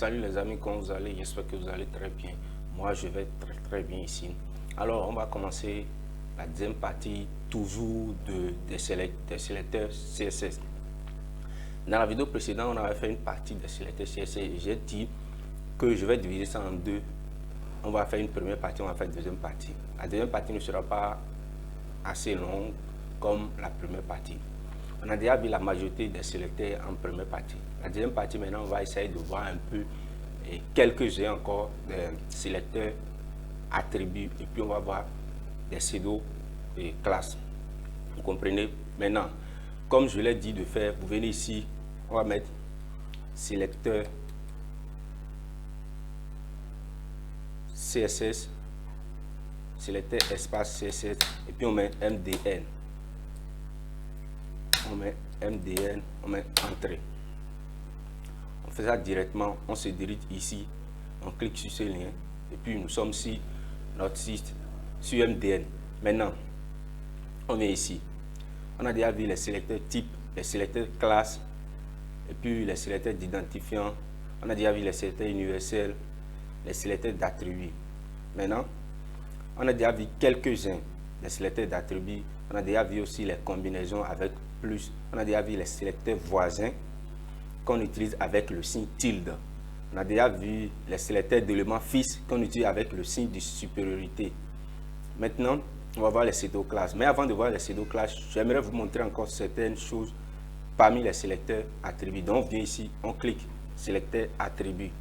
Salut les amis, comment vous allez? J'espère que vous allez très bien. Moi, je vais très bien ici. Alors, on va commencer la deuxième partie, toujours des sélecteurs CSS. Dans la vidéo précédente, on avait fait une partie des sélecteurs CSS et j'ai dit que je vais diviser ça en deux. On va faire une première partie, on va faire une deuxième partie. La deuxième partie ne sera pas assez longue comme la première partie. On a déjà vu la majorité des sélecteurs en première partie. La deuxième partie, maintenant, on va essayer de voir un peu quelques-uns encore des sélecteurs attributs et puis on va voir des pseudo et classes. Vous comprenez? Maintenant, comme je l'ai dit de faire, vous venez ici, on va mettre sélecteur CSS, sélecteur espace CSS et puis on met MDN. On met MDN, on met entrée. On fait ça directement, on se dirige ici, on clique sur ce lien et puis nous sommes sur notre site sur MDN. Maintenant, on vient ici. On a déjà vu les sélecteurs type, les sélecteurs classe et puis les sélecteurs d'identifiant. On a déjà vu les sélecteurs universels, les sélecteurs d'attributs. Maintenant, on a déjà vu quelques-uns des sélecteurs d'attributs. On a déjà vu aussi les combinaisons avec plus. On a déjà vu les sélecteurs voisins qu'on utilise avec le signe tilde. On a déjà vu les sélecteurs d'éléments fixes qu'on utilise avec le signe de supériorité. Maintenant, on va voir les pseudo-classes. Mais avant de voir les pseudo-classes, j'aimerais vous montrer encore certaines choses parmi les sélecteurs attributs. Donc, on vient ici, on clique sélecteur attributs.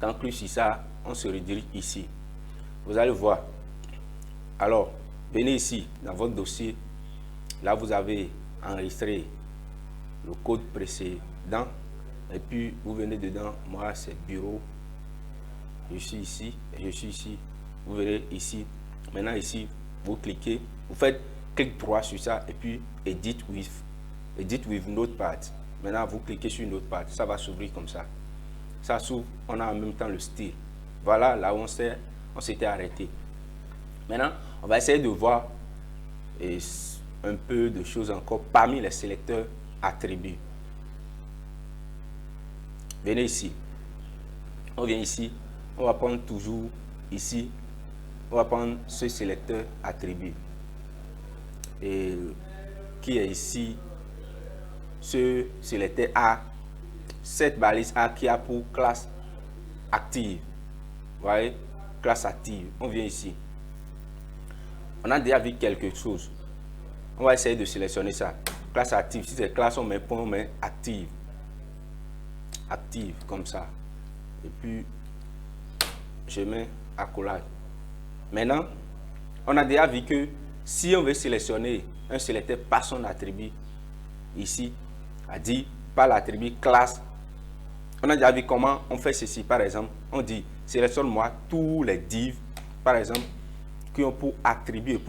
Quand on clique sur ça, on se redirige ici. Vous allez voir. Alors, venez ici dans votre dossier. Là, vous avez enregistré le code précédent. Et puis, vous venez dedans. Moi, c'est bureau. Je suis ici et je suis ici. Vous verrez ici. Maintenant, ici, vous cliquez. Vous faites clic droit sur ça et puis Edit with Notepad. Maintenant, vous cliquez sur Notepad. Ça va s'ouvrir comme ça. Ça s'ouvre. On a en même temps le style. Voilà là où on s'était arrêté. Maintenant, on va essayer de voir un peu de choses encore parmi les sélecteurs attributs. Venez ici. On vient ici. On va prendre toujours ici. On va prendre ce sélecteur attribut. Et qui est ici. Ce sélecteur A. Cette balise A qui a pour classe active. Vous voyez? Classe active. On vient ici. On a déjà vu quelque chose. On va essayer de sélectionner ça. Classe active. Si c'est classe, on met point, on met active. Active, comme ça. Et puis, je mets accolade. Maintenant, on a déjà vu que si on veut sélectionner un sélecteur par son attribut, ici, a dit par l'attribut classe, on a déjà vu comment on fait ceci. Par exemple, on dit sélectionne-moi tous les divs, par exemple, qui ont pour attribut,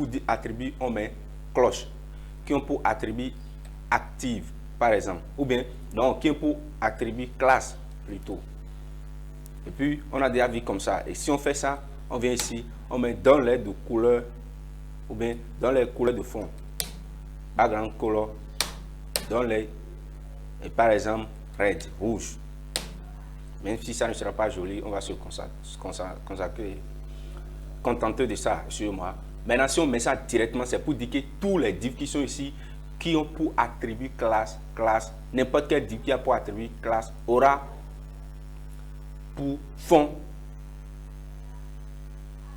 on met cloche, qui ont pour attribut active, par exemple, ou bien, non, qui ont pour attribut classe, plutôt. Et puis, on a déjà vu comme ça. Et si on fait ça, on vient ici, on met dans les de couleur, ou bien dans les couleurs de fond, background color, dans les, et par exemple, red, rouge. Même si ça ne sera pas joli, on va se consacrer, contenter de ça sur moi. Maintenant, si on met ça directement, c'est pour dire que tous les divs qui sont ici, qui ont pour attribut classe, n'importe quel div qui a pour attribut classe aura pour fond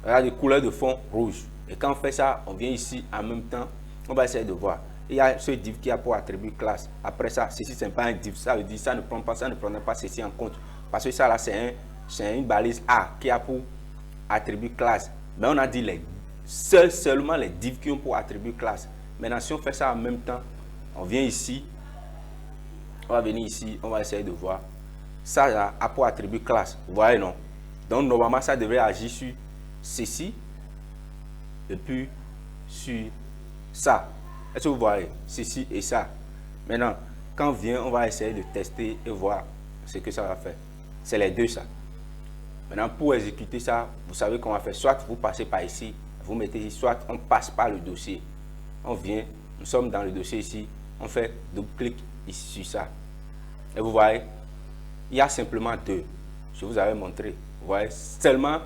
des couleurs de fond rouge. Et quand on fait ça, on vient ici en même temps, on va essayer de voir. Il y a ce div qui a pour attribut classe. Après ça, ceci c'est pas un div, ça veut dire ça ne prend pas, ça ne prendra pas ceci en compte. Parce que ça là c'est une balise A qui a pour attribut classe. Mais on a dit seulement les divs qui ont pour attribut classe. Maintenant, si on fait ça en même temps, on vient ici, on va venir ici, on va essayer de voir. Ça là, a pour attribut classe. Vous voyez, non? Donc, normalement, ça devrait agir sur ceci et puis sur ça. Est-ce que vous voyez? Ceci et ça. Maintenant, quand on vient, on va essayer de tester et voir ce que ça va faire. C'est les deux, ça. Maintenant, pour exécuter ça, vous savez qu'on va faire. Soit vous passez par ici, vous mettez ici, soit on passe par le dossier. On vient, nous sommes dans le dossier ici, on fait double-clic ici sur ça. Et vous voyez, il y a simplement 2. Je vous avais montré. Vous voyez, seulement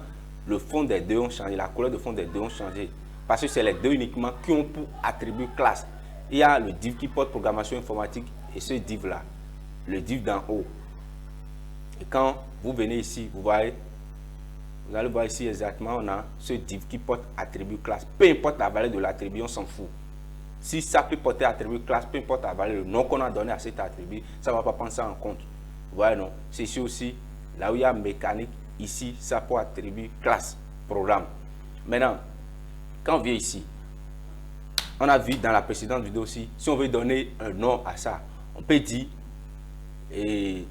le fond des 2 ont changé, la couleur de fond des 2 ont changé. Parce que c'est les 2 uniquement qui ont pour attribut classe. Il y a le div qui porte programmation informatique et ce div là, le div d'en haut. Et quand vous venez ici, vous voyez, vous allez voir ici exactement, on a ce div qui porte attribut classe. Peu importe la valeur de l'attribut, on s'en fout. Si ça peut porter attribut classe, peu importe la valeur, le nom qu'on a donné à cet attribut, ça ne va pas prendre ça en compte. Vous voyez, non? C'est ici aussi, là où il y a mécanique, ici, ça pour attribut classe, programme. Maintenant, quand on vient ici, on a vu dans la précédente vidéo aussi, si on veut donner un nom à ça, on peut dire, et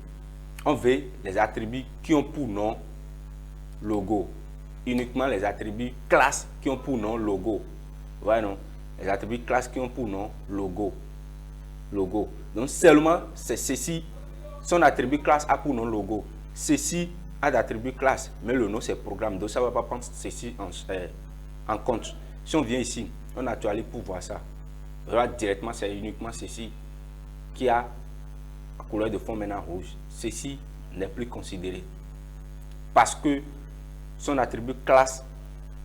on veut les attributs qui ont pour nom logo. Uniquement les attributs classe qui ont pour nom logo. Vous voyez, non? Les attributs classe qui ont pour nom logo. Logo. Donc seulement c'est ceci. Son attribut classe a pour nom logo. Ceci a d'attribut classe, mais le nom c'est programme. Donc ça ne va pas prendre ceci en compte. Si on vient ici, on actualise pour voir ça. Là, directement, c'est uniquement ceci qui a la couleur de fond maintenant rouge. Ceci n'est plus considéré. Parce que son attribut classe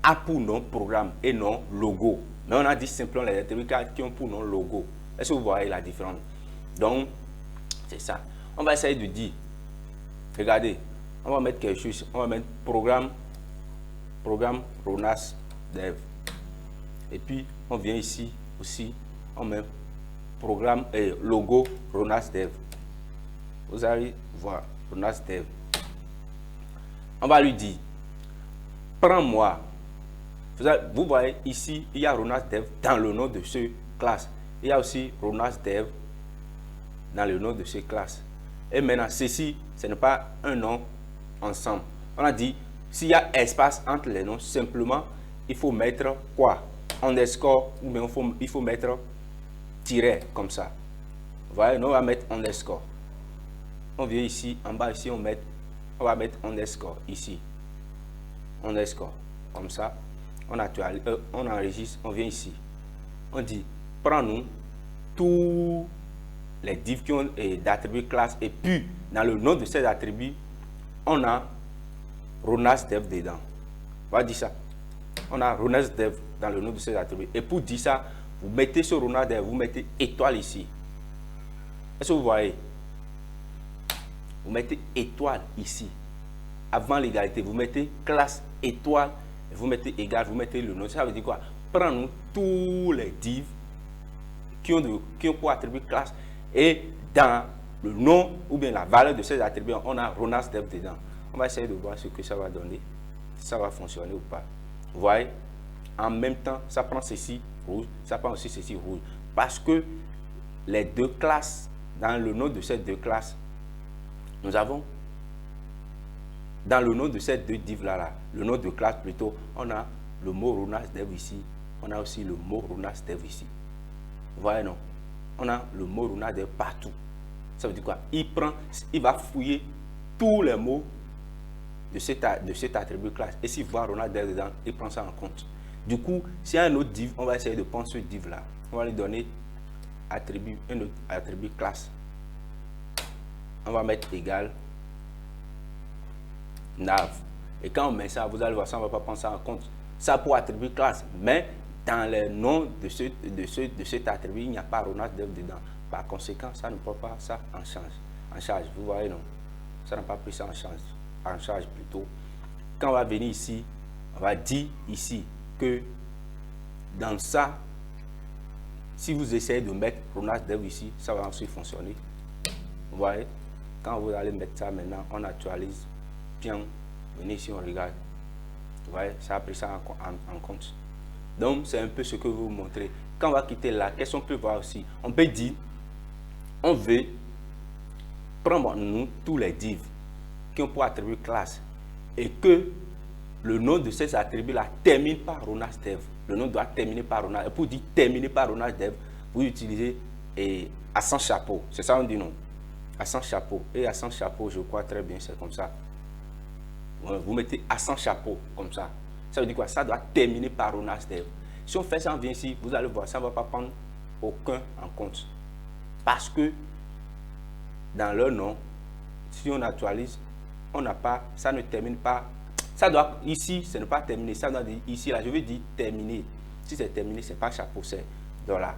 a pour nom programme et non logo. Mais on a dit simplement les attributs qui ont pour nom logo. Est-ce que vous voyez la différence? Donc, c'est ça. On va essayer de dire, regardez, on va mettre quelque chose, on va mettre programme RONAS Dev. Et puis, on vient ici aussi, on met programme et logo RONAS Dev. Vous allez voir RONAS Dev. On va lui dire, prends-moi. Vous voyez ici, il y a RONAS Dev dans le nom de ce classe. Il y a aussi RONAS Dev dans le nom de ce classe. Et maintenant, ceci, ce n'est pas un nom ensemble. On a dit, s'il y a espace entre les noms, simplement, il faut mettre quoi? Underscore, ou bien il faut mettre tiret, comme ça. Vous voyez, nous, on va mettre underscore. On vient ici, en bas, ici, on va mettre underscore, ici. Underscore, comme ça. On actualise, on enregistre, on vient ici. On dit, prends-nous tous les divs qui ont d'attributs classe, et puis, dans le nom de ces attributs, on a RONAS Dev dedans. On va dire ça. On a RONAS Dev dans le nom de ces attributs. Et pour dire ça, vous mettez sur RONAS Dev, vous mettez étoile ici. Est-ce que vous voyez? Vous mettez étoile ici. Avant l'égalité, vous mettez classe étoile, vous mettez égal, vous mettez le nom. Ça veut dire quoi? Prends-nous tous les divs qui ont pour attribut classe, et dans le nom ou bien la valeur de ces attributs, on a RONAS Dev dedans. On va essayer de voir ce que ça va donner. Ça va fonctionner ou pas. Vous voyez? En même temps, ça prend ceci rouge, ça prend aussi ceci rouge. Parce que les deux classes, dans le nom de ces deux classes, nous avons, dans le nom de ces deux divs là, le nom de classe plutôt, on a le mot RONAS Dev ici, on a aussi le mot RONAS Dev ici. Vous voyez, non? On a le mot RONAS Dev partout. Ça veut dire quoi? Il va fouiller tous les mots de cet attribut classe. Et s'il voit RONAS Dev dedans, il prend ça en compte. Du coup, s'il y a un autre div, on va essayer de prendre ce div là. On va lui donner attribut, un autre attribut classe. On va mettre égal nav. Et quand on met ça, vous allez voir ça, on ne va pas prendre ça en compte. Ça pour attribut classe. Mais dans le nom de cet attribut, il n'y a pas RONAS Dev dedans. Par conséquent, ça ne prend pas ça en charge. Vous voyez, non? Ça n'a pas pris ça en charge plutôt. Quand on va venir ici, on va dire ici que dans ça, si vous essayez de mettre RONAS Dev ici, ça va ensuite fonctionner. Vous voyez, quand vous allez mettre ça maintenant, on actualise. Bien, venez ici, on regarde. Vous voyez, ça a pris ça en compte. Donc, c'est un peu ce que vous montrez. Quand on va quitter là, qu'est-ce qu'on peut voir aussi? On peut dire, on veut prendre nous tous les divs qui ont pour attribut classe et que le nom de ces attributs-là termine par RONAS Dev. Le nom doit terminer par RONAS. Et pour dire terminer par RONAS Dev, vous utilisez accent chapeau. C'est ça on dit non? Accent chapeau. Et accent chapeau, je crois très bien, c'est comme ça. Vous mettez accent chapeau comme ça. Ça veut dire quoi? Ça doit terminer par RONAS Dev. Si on fait ça, on vient ici, vous allez voir, ça ne va pas prendre aucun en compte. Parce que dans leur nom, si on actualise, on n'a pas, ça ne termine pas. Ça doit, ici, ce n'est pas terminé. Ça doit dire, ici, là, je veux dire terminé. Si c'est terminé, ce n'est pas chapeau, c'est dollar.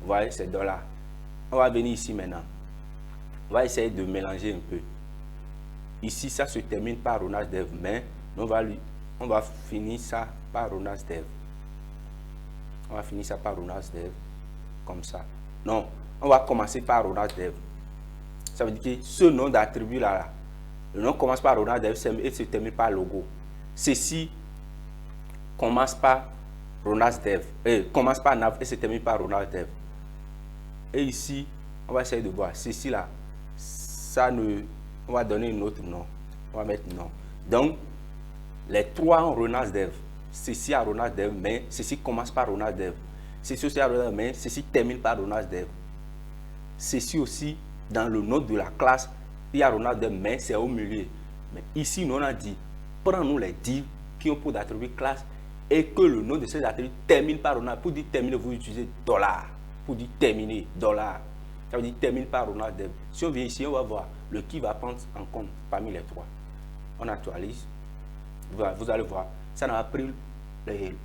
Vous voyez, c'est dollar. On va venir ici maintenant. On va essayer de mélanger un peu. Ici, ça se termine par Ronald Dev, mais on va finir ça par Ronald Dev. On va finir ça par Ronald Dev, comme ça. Non, on va commencer par Ronald Dev. Ça veut dire que ce nom d'attribut là, le nom commence par Ronald Dev et se termine par logo. Ceci commence par Ronald Dev, commence par Nav et se termine par Ronald Dev. Et ici, on va essayer de voir. Ceci là, ça ne, on va donner un autre nom. On va mettre nom. Donc, les trois ont Ronald Dev. Ceci a Ronald Dev, mais ceci commence par Ronald Dev. Ceci aussi a Ronald Dev, mais ceci termine par Ronald Dev. Ceci aussi, dans le nom de la classe, il y a Ronald Dev, mais c'est au milieu. Mais ici, nous on a dit, prends-nous les divs qui ont pour d'attribut classe et que le nom de ces attributs termine par Ronald. Pour dire terminer, vous utilisez dollar. Pour dire terminer, dollar. Ça veut dire termine par Ronald Dev. Si on vient ici, on va voir le qui va prendre en compte parmi les trois. On actualise. Vous allez voir, ça n'a pas pris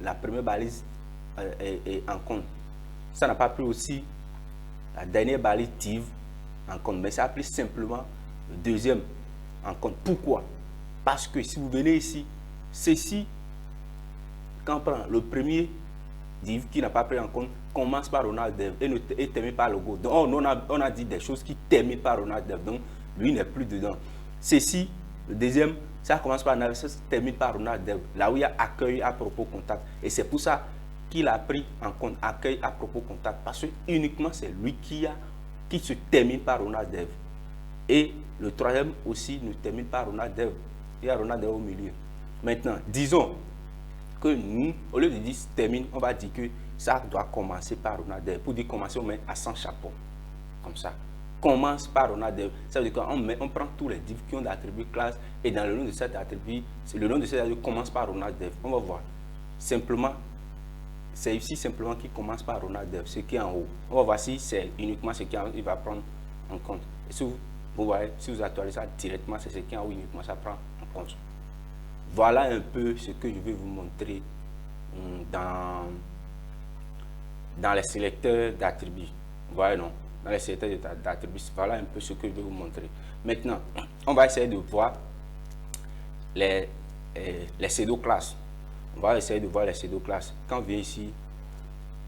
la première balise en compte. Ça n'a pas pris aussi la dernière balise div en compte, mais ça a pris simplement le deuxième en compte. Pourquoi? Parce que si vous venez ici, ceci, quand on prend le premier div qui n'a pas pris en compte, commence par Ronald Dev et termine par logo. Donc on a dit des choses qui terminent par Ronald Dev, donc lui n'est plus dedans. Ceci, le deuxième, ça commence par Nav, ça se termine par Ronald Dev, là où il y a accueil à propos contact. Et c'est pour ça qu'il a pris en compte accueil à propos contact, parce que uniquement c'est lui qui se termine par Ronald Dev. Et le troisième aussi ne termine par Ronald Dev. Il y a Ronald Dev au milieu. Maintenant, disons que nous, au lieu de dire termine, on va dire que ça doit commencer par Ronald Dev. Pour dire commencer, on met à 100 chapeaux. Comme ça. Commence par Ronald Dev. Ça veut dire qu'on prend tous les divs qui ont d'attributs classe et dans le nom de cet attribut, le nom de cet attribut commence par Ronald Dev. On va voir. Simplement, c'est ici simplement qui commence par Ronald Dev, ce qui est en haut. On va voir si c'est uniquement ce qui est en haut, il va prendre en compte. Et si vous voyez, si vous actualisez ça directement, c'est ce qui est en haut uniquement, ça prend en compte. Voilà un peu ce que je vais vous montrer dans les sélecteurs d'attributs. Vous voyez, non? Dans les sélecteurs d'attributs, voilà un peu ce que je vais vous montrer. Maintenant, on va essayer de voir les pseudo-classes. On va essayer de voir les pseudo-classes. Quand on vient ici,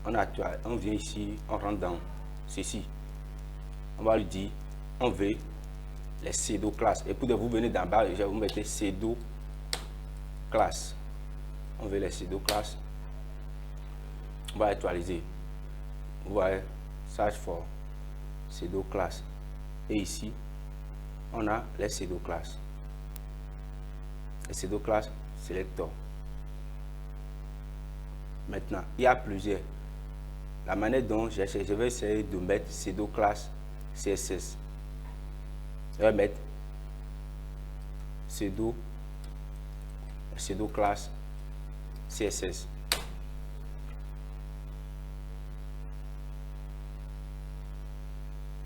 on vient ici, on rentre dans ceci. On va lui dire, on veut les pseudo-classes. Et pour vous venez d'en bas, je vais vous mettre pseudo-classes. On veut les pseudo-classes. On va actualiser. Vous voyez, search for pseudo-class. Et ici, on a les pseudo-classes. Les pseudo-classes selector. Maintenant, il y a plusieurs. La manière dont je vais essayer de mettre pseudo-class CSS. Je vais mettre pseudo-class CSS.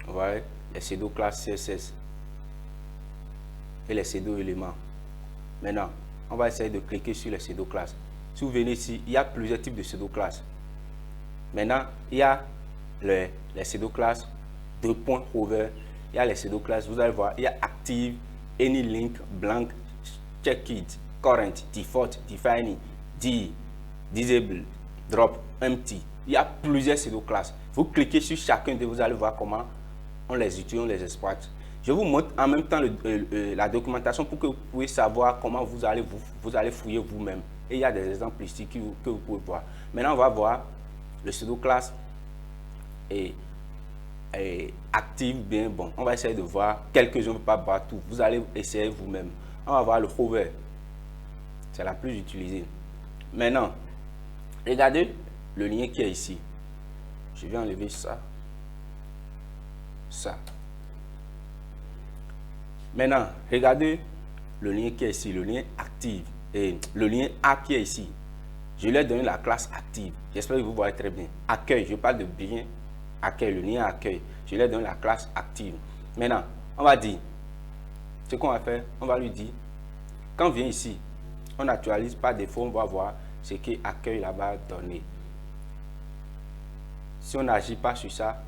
Vous voyez, les pseudo-classes CSS et les pseudo-éléments. Maintenant, on va essayer de cliquer sur les pseudo-classes. Si vous venez ici, il y a plusieurs types de pseudo-classes. Maintenant, il y a les pseudo-classes, hover. Il y a les pseudo-classes, vous allez voir, il y a active, AnyLink, blank, checked, current, default, defining, disable, drop, empty. Il y a plusieurs pseudo-classes. Vous cliquez sur chacun de vous, allez voir comment on les utilise, on les exploite. Je vous montre en même temps la documentation pour que vous puissiez savoir comment vous allez fouiller vous-même. Et il y a des exemples ici que vous pouvez voir. Maintenant, on va voir le pseudo-classe et active bien. Bon, on va essayer de voir quelques-uns, on ne peut pas voir tout. Vous allez essayer vous-même. On va voir le hover. C'est la plus utilisée. Maintenant, regardez le lien qui est ici. Je vais enlever ça. Ça. Maintenant, regardez le lien qui est ici, le lien active et le lien A qui est ici. Je lui ai donné la classe active. J'espère que vous voyez très bien. Accueil, je parle de bien accueil, le lien accueil. Je lui ai donné la classe active. Maintenant, on va dire, ce qu'on va faire, on va lui dire, quand on vient ici, on actualise par défaut, on va voir ce qui accueille là-bas donné. Si on n'agit pas sur ça,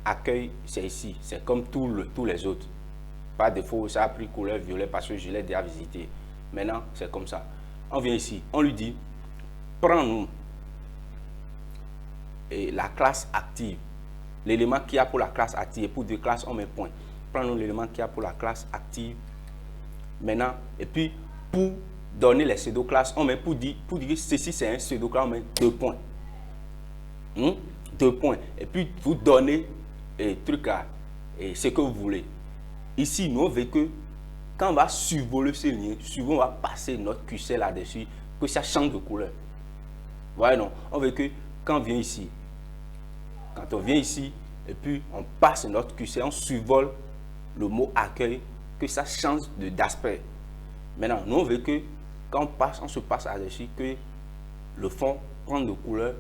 accueil, c'est ici, c'est comme tous les autres. Par défaut, ça a pris couleur violet parce que je l'ai déjà visité. Maintenant, c'est comme ça. On vient ici, on lui dit, prends-nous la classe active, l'élément qu'il y a pour la classe active, et pour deux classes, on met point. Prends-nous l'élément qu'il y a pour la classe active. Maintenant, et puis, pour donner les pseudo-classes, on met pour dire que ceci c'est un pseudo-classe, on met 2 points. 2 points. Et puis, vous donnez truc à ce que vous voulez. Ici, nous, on veut que quand on va survoler ce lien, souvent on va passer notre QC là-dessus, que ça change de couleur. Voyez, non? On veut que quand on vient ici, quand on vient ici, et puis on passe notre QC, on survole le mot accueil, que ça change d'aspect. Maintenant, nous, on veut que quand on se passe là-dessus, que le fond prenne de couleur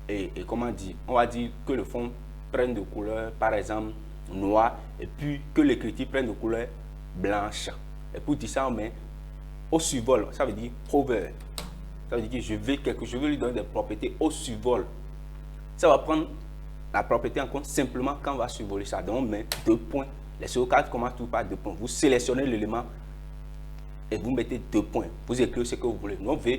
et comment dire, on va dire que le fond prenne de couleur, par exemple, noir, et puis que l'écriture prenne de couleur blanche. Et pour dire ça, on met au survol, ça veut dire hover. Ça veut dire que je veux lui donner des propriétés au survol. Ça va prendre la propriété en compte simplement quand on va survoler ça. Donc on met 2 points. Les pseudo-classes commencent tout par 2 points. Vous sélectionnez l'élément et vous mettez 2 points. Vous écrivez ce que vous voulez. Nous on veut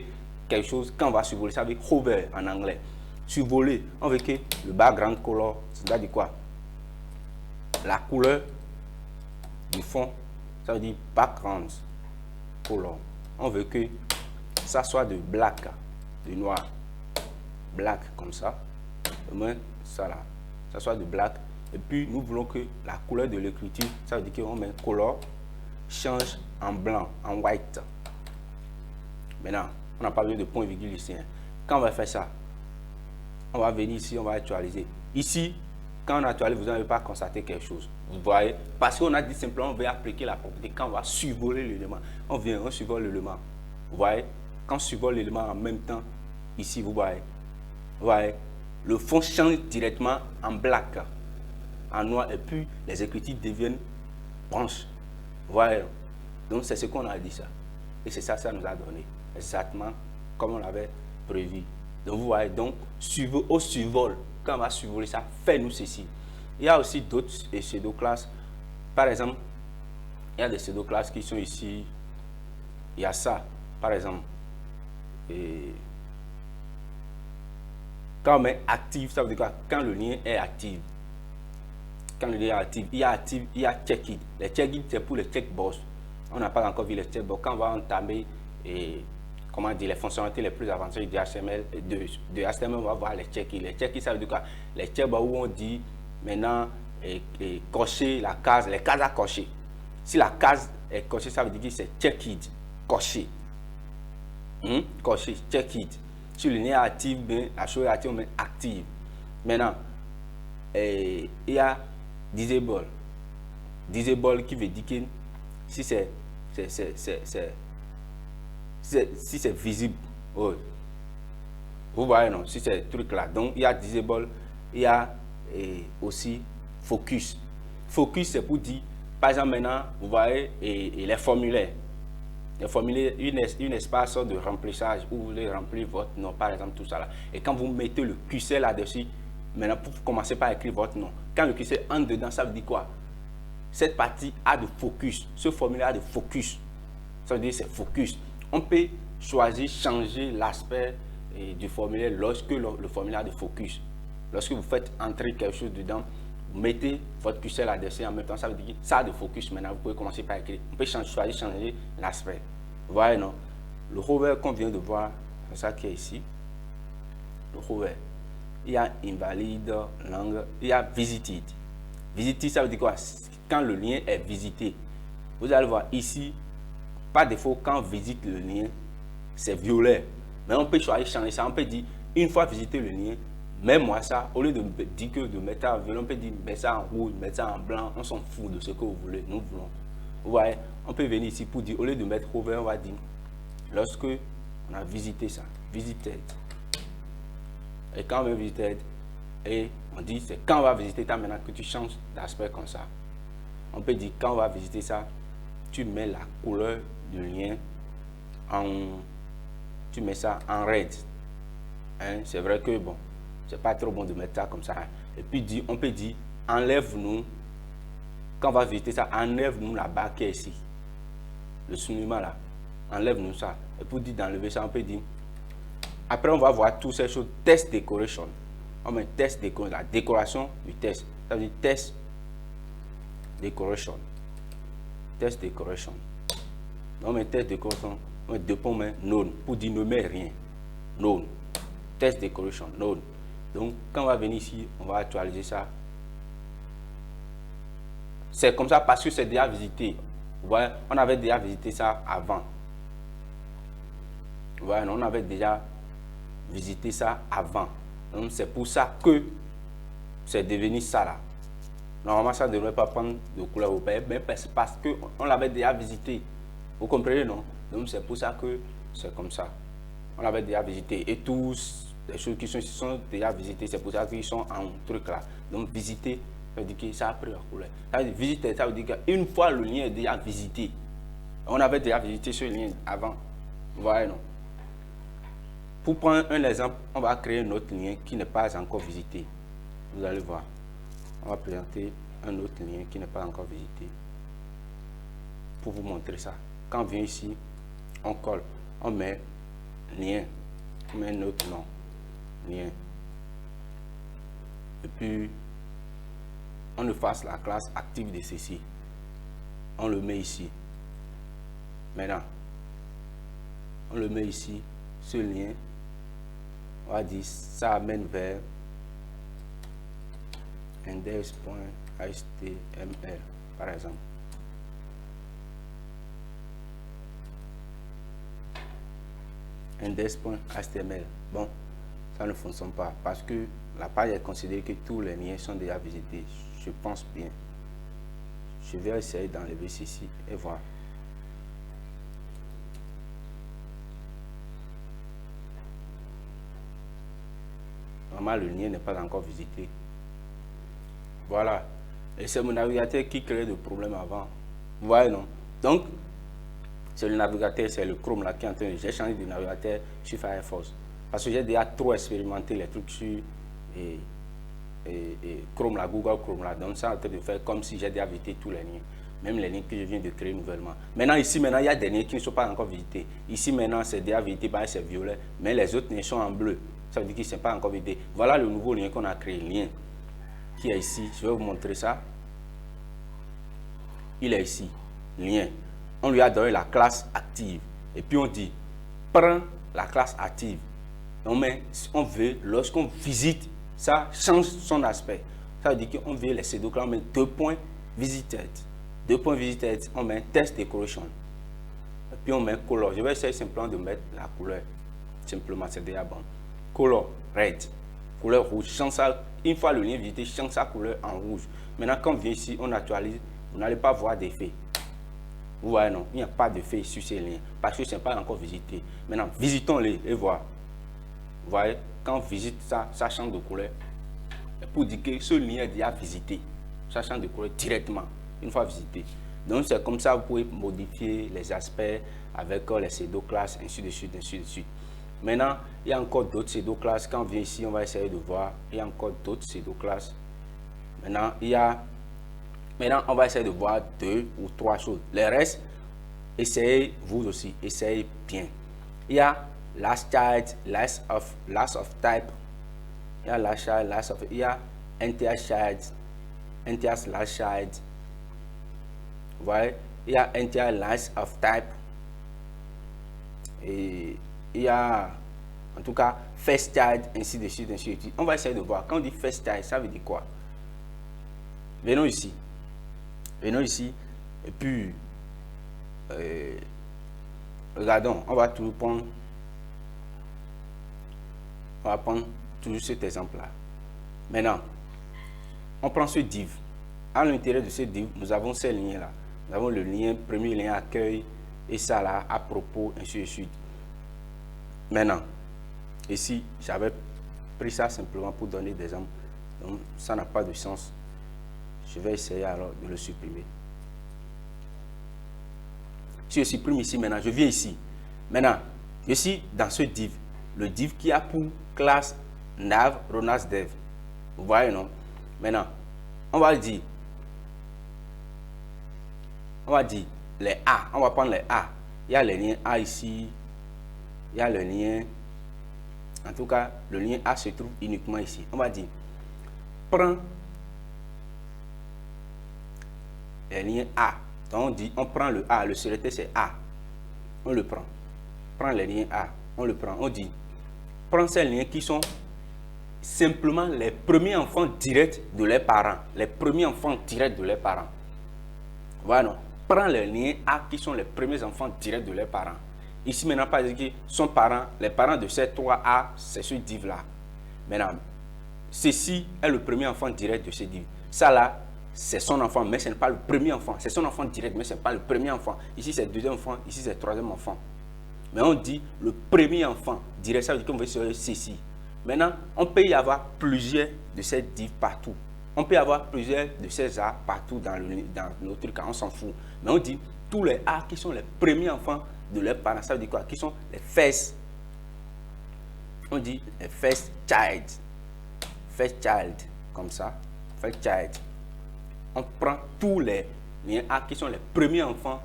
quelque chose, quand on va survoler, ça veut dire hover en anglais. Survoler, on veut que le background color, c'est-à-dire quoi? La couleur du fond, ça veut dire background color. On veut que ça soit de black, de noir, black comme ça. Au moins ça là, ça soit de black. Et puis nous voulons que la couleur de l'écriture, ça veut dire qu'on met color, change en blanc, en white. Maintenant, on n'a pas besoin de point virgule ici. Quand on va faire ça, on va venir ici, on va actualiser. Ici, quand on actualise, vous n'allez pas constater quelque chose. Vous voyez, parce qu'on a dit simplement, on veut appliquer la propriété. Quand on va survoler l'élément, on vient, on survole l'élément. Vous voyez, quand on survole l'élément en même temps, ici, vous voyez, le fond change directement en black, en noir, et puis les écritures deviennent blanches. Vous voyez, donc c'est ce qu'on a dit ça. Et c'est ça, ça nous a donné, exactement comme on l'avait prévu. Donc vous voyez, donc au survol, quand on va survoler ça, fais-nous ceci. Il y a aussi d'autres pseudo-classes. Par exemple, il y a des pseudo-classes qui sont ici. Il y a ça, par exemple. Et quand on met active, ça veut dire quoi? Quand le lien est actif. Quand le lien est actif, il y a check-it. Les check-it, c'est pour les checkbox. On n'a pas encore vu les checkbox. Quand on va entamer comment dire, les fonctionnalités les plus avancées de HTML, de HTML, on va voir les check-it. Les check-it, ça veut dire quoi? Les checkbox où on dit maintenant cocher la case, les cases à cocher. Si la case est cochée, ça veut dire que c'est check-it, cocher. Cocher, check-it. Si le lien est actif, bien, la chose est active, on met active. Maintenant, il y a disable. Disable qui veut dire que si c'est visible, oh. Vous voyez, non, si c'est truc là. Donc, il y a disable, il y a aussi focus. Focus, c'est pour dire, par exemple, maintenant, vous voyez, les formulaires. Les formulaires, une espace de remplissage où vous voulez remplir votre nom, par exemple, tout ça là. Et quand vous mettez le QC là-dessus, maintenant, pour commencer par écrire votre nom, quand le QC entre dedans, ça veut dire quoi? Cette partie a de focus. Ce formulaire a de focus. Ça veut dire c'est focus. On peut choisir, changer l'aspect du formulaire lorsque le formulaire a de focus. Lorsque vous faites entrer quelque chose dedans, vous mettez votre QC là-dessus en même temps, ça veut dire que ça a de focus. Maintenant, vous pouvez commencer par écrire. On peut choisir, changer l'aspect. Vous voyez, non? Le hover qu'on vient de voir, c'est ça qui est ici. Le hover. Il y a invalide, langue, il y a visited. Visited, ça veut dire quoi? Quand le lien est visité. Vous allez voir ici, par défaut, quand on visite le lien, c'est violet. Mais on peut choisir changer ça. On peut dire, une fois visité le lien, mets-moi ça. Au lieu de dire que de mettre ça en violet, on peut dire, mets ça en rouge, mets ça en blanc. On s'en fout de ce que vous voulez. Nous voulons. Vous voyez, on peut venir ici pour dire, au lieu de mettre over, on va dire, lorsque on a visité ça, visited. Et quand on veut visiter, et on dit, c'est quand on va visiter ça maintenant que tu changes d'aspect comme ça. On peut dire, quand on va visiter ça, tu mets la couleur du lien en... Tu mets ça en red. Hein? C'est vrai que bon, c'est pas trop bon de mettre ça comme ça. Et puis on peut dire, enlève-nous, quand on va visiter ça, enlève-nous la barre qui est ici. Le soulignement là, enlève-nous ça. Et pour dire d'enlever ça, on peut dire, après on va voir toutes ces choses, test decoration. On met test decoration, la décoration du test. Ça veut dire test decoration. Test decoration. On met test decoration, on met deux points, on met none, pour dire ne mets rien. None. Test decoration, none. Donc quand on va venir ici, on va actualiser ça. C'est comme ça parce que c'est déjà visité. Vous voyez, on avait déjà visité ça avant. Vous voyez, on avait déjà visité ça avant. Donc c'est pour ça que c'est devenu ça là. Normalement, ça ne devrait pas prendre de couleur au pays, mais c'est parce qu'on l'avait déjà visité. Vous comprenez, non? Donc c'est pour ça que c'est comme ça. On l'avait déjà visité. Et tous les choses qui sont déjà visitées, c'est pour ça qu'ils sont en truc là. Donc visiter, ça veut dire que ça a pris la couleur. Ça veut dire visiter, ça veut dire qu'une fois le lien est déjà visité, on avait déjà visité ce lien avant. Vous voyez, non? Pour prendre un exemple, on va créer un autre lien qui n'est pas encore visité. Vous allez voir. On va présenter un autre lien qui n'est pas encore visité. Pour vous montrer ça. Quand on vient ici, on colle, on met lien, on met un autre nom, lien. Et puis, on efface la classe active de ceci. On le met ici. Maintenant, on le met ici, ce lien, on va dire, ça amène vers index.html, par exemple. Index.html. Bon, ça ne fonctionne pas parce que la page est considérée que tous les liens sont déjà visités. Je pense bien. Je vais essayer d'enlever ceci et voir. Normalement, le lien n'est pas encore visité. Voilà. Et c'est mon navigateur qui crée le problème avant. Vous voyez, non? Donc, c'est le navigateur, c'est le Chrome là qui est en train de... J'ai changé de navigateur sur Firefox. Parce que j'ai déjà trop expérimenté les trucs sur Chrome là, Google Chrome là. Donc, ça en train de faire comme si j'ai déjà visité tous les liens. Même les liens que je viens de créer nouvellement. Maintenant, ici, il y a des liens qui ne sont pas encore visités. Ici, maintenant, c'est déjà visité, c'est violet. Mais les autres liens sont en bleu. Ça veut dire qu'ils ne sont pas encore visités. Voilà le nouveau lien qu'on a créé, lien. Qui est ici. Je vais vous montrer ça. Il est ici. Lien. On lui a donné la classe active. Et puis on dit, prends la classe active. Donc, mais on veut, lorsqu'on visite, ça change son aspect. Ça veut dire qu'on veut les pseudo-classes, on met 2 points visited. 2 points visited, on met test decoration. Et puis on met color. Je vais essayer simplement de mettre la couleur. Simplement, c'est déjà bon. Color red. Couleur rouge. Change ça. Une fois le lien visité, change sa couleur en rouge. Maintenant, quand on vient ici, on actualise, vous n'allez pas voir d'effet. Vous voyez, non, il n'y a pas d'effet sur ces liens parce que ce n'est pas encore visité. Maintenant, visitons-les et voir. Vous voyez, quand on visite ça, ça change de couleur. Et pour dire que ce lien est déjà visité, ça change de couleur directement, une fois visité. Donc, c'est comme ça que vous pouvez modifier les aspects avec les pseudo-classes, ainsi de suite, ainsi de suite. Maintenant, il y a encore d'autres pseudo-classes. Quand on vient ici, on va essayer de voir. Il y a encore d'autres pseudo-classes. Maintenant, Maintenant, on va essayer de voir 2 ou 3 choses. Les restes, essayez vous aussi, essayez bien. Il y a last child, last of type. Il y a last child, last of. Il y a entire child, entire last child. Vous voyez, il y a entire last of type. Et il y a, en tout cas, first child, ainsi de suite, ainsi de suite. On va essayer de voir. Quand on dit first child, ça veut dire quoi? Venons ici. Venons ici et puis regardons, on va toujours prendre toujours cet exemple là. Maintenant, on prend ce div. À l'intérieur de ce div, nous avons ces liens là. Nous avons le lien, premier lien accueil et ça là, à propos, ainsi de suite. Maintenant, ici, j'avais pris ça simplement pour donner des exemples. Donc, ça n'a pas de sens. Je vais essayer alors de le supprimer. Si je supprime ici maintenant, je viens ici. Maintenant, je suis dans ce div. Le div qui a pour classe nav, ronas, dev. Vous voyez, non? Maintenant, on va dire les A. On va prendre les A. Il y a les liens A ici. Il y a le lien. En tout cas, le lien A se trouve uniquement ici. On va dire, prends les liens A. Donc on dit, on prend le A. Le sélecteur c'est A. On le prend. Prends les liens A. On le prend. On dit, prends ces liens qui sont simplement les premiers enfants directs de leurs parents. Les premiers enfants directs de leurs parents. Voilà, non? Prends les liens A qui sont les premiers enfants directs de leurs parents. Ici, maintenant, par exemple, son parent, les parents de ces 3A, c'est ce div-là. Maintenant, ceci est le premier enfant direct de ce div. Ça là, c'est son enfant, mais ce n'est pas le premier enfant. C'est son enfant direct, mais ce n'est pas le premier enfant. Ici, c'est le deuxième enfant, ici, c'est le troisième enfant. Mais on dit le premier enfant direct, ça veut dire qu'on veut sur ceci. Maintenant, on peut y avoir plusieurs de ces divs partout. On peut y avoir plusieurs de ces A partout dans notre cas, on s'en fout. Mais on dit tous les A qui sont les premiers enfants de leurs parents, ça veut dire quoi? Qui sont les first. On dit les first child. First child, comme ça. First child. On prend tous les liens A qui sont les premiers enfants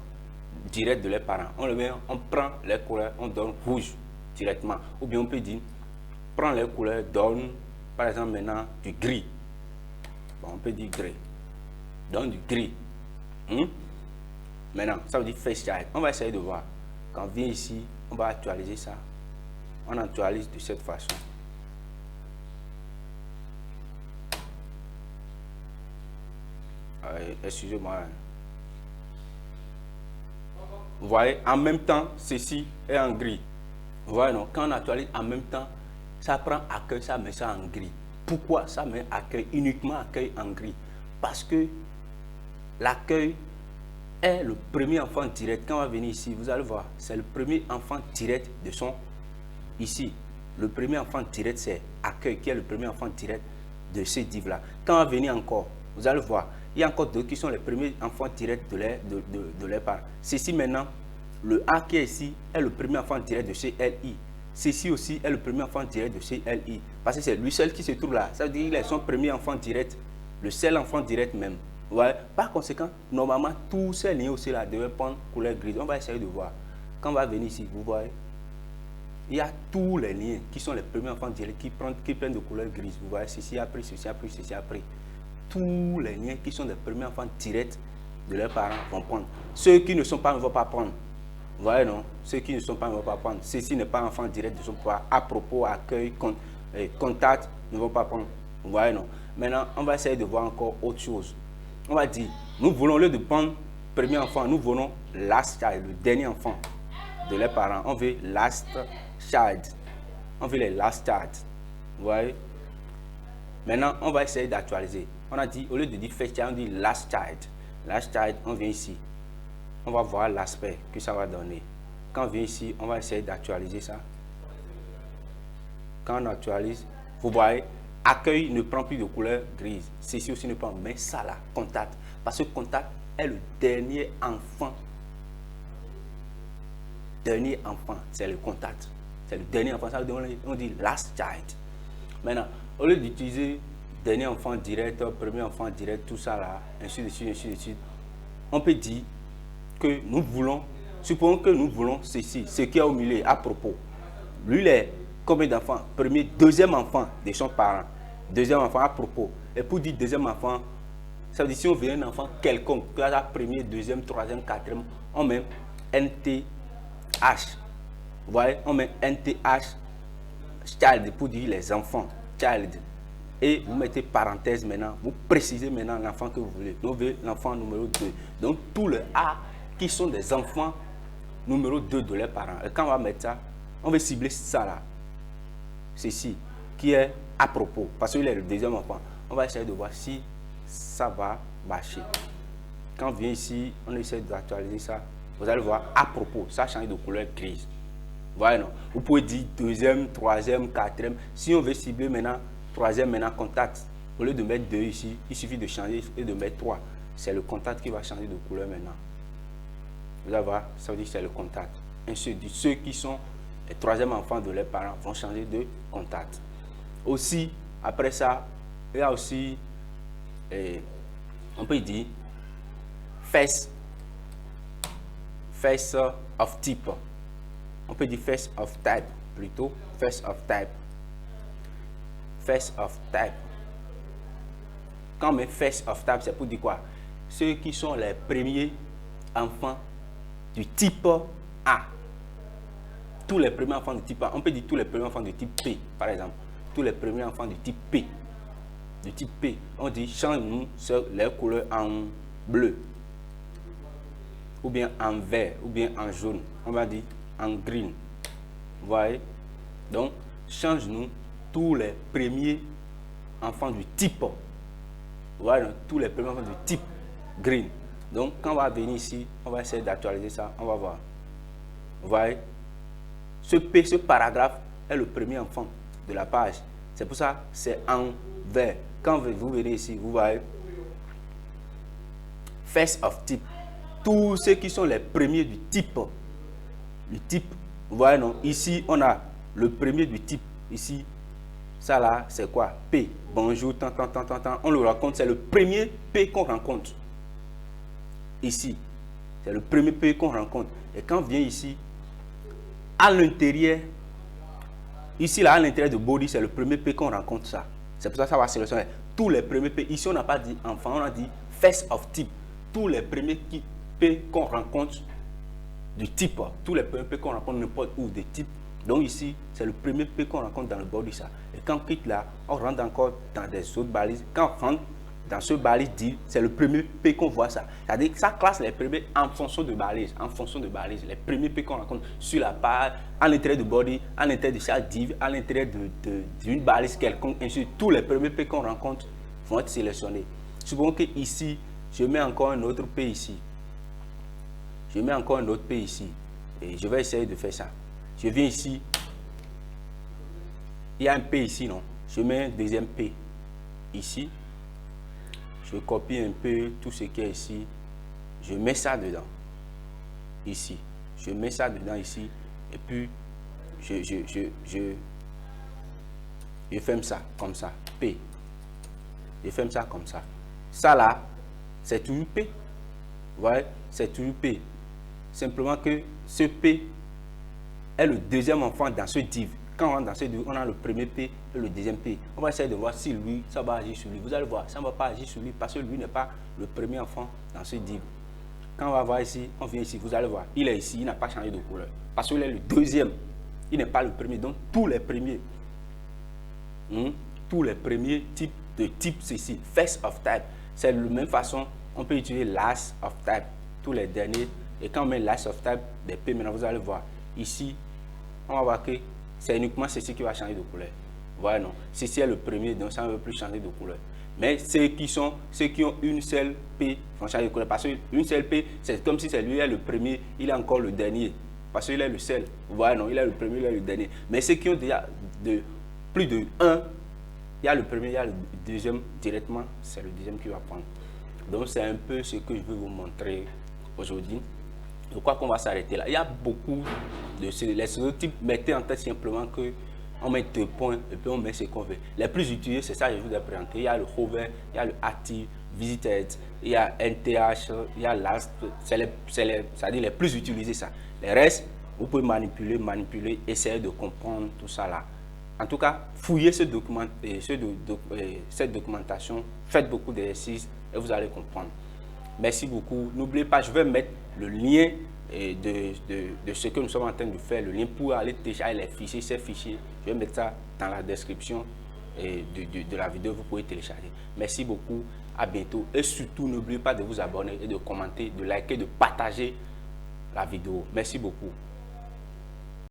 directs de leurs parents. On le met, on prend les couleurs, on donne rouge directement. Ou bien on peut dire, prends les couleurs, donne par exemple maintenant du gris. Bon, on peut dire gris. Donne du gris. Maintenant, ça veut dire first child. On va essayer de voir. Quand on vient ici, on va actualiser ça. On actualise de cette façon. Excusez-moi. Vous voyez, en même temps, ceci est en gris. Vous voyez, non? Quand on actualise en même temps, ça prend accueil, ça met ça en gris. Pourquoi ça met accueil, uniquement accueil en gris? Parce que l'accueil est le premier enfant direct. Quand on va venir ici, vous allez voir, c'est le premier enfant direct de son ici. Le premier enfant direct, c'est accueil, qui est le premier enfant direct de ce div-là. Quand on va venir encore, vous allez voir, il y a encore d'autres qui sont les premiers enfants directs de leurs parents. Ceci maintenant, le A qui est ici, est le premier enfant direct de chez LI. Ceci aussi est le premier enfant direct de chez LI. Parce que c'est lui seul qui se trouve là. Ça veut dire qu'il est son premier enfant direct, le seul enfant direct même. Ouais. Par conséquent, normalement, tous ces liens aussi là devaient prendre couleur grise. On va essayer de voir. Quand on va venir ici, vous voyez, il y a tous les liens qui sont les premiers enfants directs qui prennent de couleur grise. Vous voyez, ceci a pris, ceci a pris, ceci a pris. Tous les liens qui sont les premiers enfants directs de leurs parents vont prendre. Ceux qui ne sont pas ne vont pas prendre. Vous voyez, non? Ceux qui ne sont pas ne vont pas prendre. Ceci n'est pas enfant direct de son père. À propos, accueil, contact, ne vont pas prendre. Vous voyez, non? Maintenant, on va essayer de voir encore autre chose. On va dire, nous voulons, au lieu de prendre premier enfant, nous voulons last child, le dernier enfant de leurs parents. On veut last child. On veut les last child. Vous voyez? Maintenant, on va essayer d'actualiser. On a dit, au lieu de dire first child, on dit last child. Last child, on vient ici. On va voir l'aspect que ça va donner. Quand on vient ici, on va essayer d'actualiser ça. Quand on actualise, vous voyez, accueil ne prend plus de couleur grise. Ceci aussi ne prend, mais ça là, contact. Parce que contact est le dernier enfant. Dernier enfant, c'est le contact. C'est le dernier enfant. Ça veut dire, on dit last child. Maintenant, au lieu d'utiliser dernier enfant direct, premier enfant direct, tout ça là, ainsi de suite, ainsi de suite, on peut dire que nous voulons, supposons que nous voulons ceci, ce qui est au milieu, à propos. Lui, il est combien d'enfants? Premier, deuxième enfant de son parent. Deuxième enfant à propos. Et pour dire deuxième enfant, ça veut dire si on veut un enfant quelconque, classe premier, deuxième, troisième, quatrième, on met NTH. Vous voyez, on met NTH child pour dire les enfants. Child. Et vous mettez parenthèse maintenant, vous précisez maintenant l'enfant que vous voulez. Vous voulez l'enfant numéro 2. Donc tous les A qui sont des enfants numéro 2 de leurs parents. Et quand on va mettre ça, on va cibler ça là. Ceci qui est à propos. Parce qu'il est le deuxième enfant. On va essayer de voir si ça va marcher. Quand on vient ici, on essaie d'actualiser ça. Vous allez voir à propos. Ça change de couleur grise. Vous voyez, non? Vous pouvez dire deuxième, troisième, quatrième. Si on veut cibler maintenant, troisième maintenant contact. Au lieu de mettre 2 ici, il suffit de changer et de mettre 3. C'est le contact qui va changer de couleur maintenant. vous allez voir, ça veut dire que c'est le contact. Ainsi de suite, ceux qui sont les troisième enfants de leurs parents vont changer de contact. Aussi, après ça, il y a aussi, on peut dire, face of type. On peut dire face of type plutôt. Face of type. Face of type. Quand on met face of type, c'est pour dire quoi? Ceux qui sont les premiers enfants du type A. Tous les premiers enfants du type A. On peut dire tous les premiers enfants du type P, par exemple. Tous les premiers enfants du type P. Du type P. On dit change-nous les couleurs en bleu. Ou bien en vert, ou bien en jaune. On va dire en green. Vous voyez? Donc, change-nous tous les premiers enfants du type. Voilà, tous les premiers enfants du type green. Donc, quand on va venir ici, on va essayer d'actualiser ça. On va voir. Vous voyez? Ce P, ce paragraphe est le premier enfant de la page. C'est pour ça c'est en vert. Quand vous venez ici, vous voyez face of type. Tous ceux qui sont les premiers du type. Le type, vous voyez non? Ici, on a le premier du type. Ici, ça là, c'est quoi? P. Bonjour, tant. On le raconte, c'est le premier P qu'on rencontre. Ici, c'est le premier P qu'on rencontre. Et quand on vient ici, à l'intérieur, ici là, à l'intérieur de body, c'est le premier P qu'on rencontre ça. C'est pour ça que ça va sélectionner tous les premiers P. Ici, on n'a pas dit enfant, on a dit face of type. Tous les premiers P qu'on rencontre du type. Tous les premiers P qu'on rencontre n'importe où de type. Donc ici, c'est le premier P qu'on rencontre dans le body ça. Et quand on quitte là, on rentre encore dans des autres balises. Quand on rentre dans ce balise div, c'est le premier P qu'on voit ça. C'est-à-dire que ça classe les premiers en fonction de balise. En fonction de balise, les premiers P qu'on rencontre sur la page, à l'intérieur du body, à l'intérieur de chaque div, à l'intérieur d'une balise quelconque. Ainsi, tous les premiers P qu'on rencontre vont être sélectionnés. Supposons que ici, je mets encore un autre P ici. Je mets encore un autre P ici. Et je vais essayer de faire ça. Je viens ici. Il y a un P ici, non? Je mets un deuxième P ici. Je copie un peu tout ce qui est ici. Je mets ça dedans. Ici. Je mets ça dedans ici. Et puis, je ferme ça comme ça. P. Je ferme ça comme ça. Ça là, c'est toujours P. Vous voyez? C'est toujours P. Simplement que ce P est le deuxième enfant dans ce div. Quand on rentre dans ce div, on a le premier P et le deuxième P. On va essayer de voir si lui, ça va agir sur lui. Vous allez voir, ça ne va pas agir sur lui parce que lui n'est pas le premier enfant dans ce div. Quand on va voir ici, on vient ici, vous allez voir, il est ici, il n'a pas changé de couleur. Parce qu'il est le deuxième. Il n'est pas le premier. Donc, tous les premiers, tous les premiers types de type ceci, face of type, c'est de la même façon, on peut utiliser last of type, tous les derniers. Et quand on met last of type des P, maintenant vous allez voir, ici, on va voir que c'est uniquement ceci qui va changer de couleur. Voilà, non. Ceci est le premier, donc ça ne veut plus changer de couleur. Mais ceux qui ont une seule P vont changer de couleur. Parce qu'une seule P, c'est comme si c'est lui est le premier, il est encore le dernier. Parce qu'il est le seul. Voilà, non, il est le premier, il est le dernier. Mais ceux qui ont déjà plus de 1, il y a le premier, il y a le deuxième directement, c'est le deuxième qui va prendre. Donc c'est un peu ce que je veux vous montrer aujourd'hui. Je crois qu'on va s'arrêter là. Il y a beaucoup de les stéréotypes. Mettez en tête simplement que on met 2 points et puis on met ce qu'on veut. Les plus utilisés, c'est ça que je vous ai présenté. Il y a le hover, il y a le active, visited, il y a NTH, il y a last. C'est-à-dire les plus utilisés ça. Les restes, vous pouvez manipuler, essayer de comprendre tout ça là. En tout cas, fouillez cette documentation, faites beaucoup d'exercices et vous allez comprendre. Merci beaucoup. N'oubliez pas, je vais mettre le lien de ce que nous sommes en train de faire, le lien pour aller télécharger les fichiers, ces fichiers. Je vais mettre ça dans la description de la vidéo, vous pouvez télécharger. Merci beaucoup, à bientôt. Et surtout, n'oubliez pas de vous abonner et de commenter, de liker, de partager la vidéo. Merci beaucoup.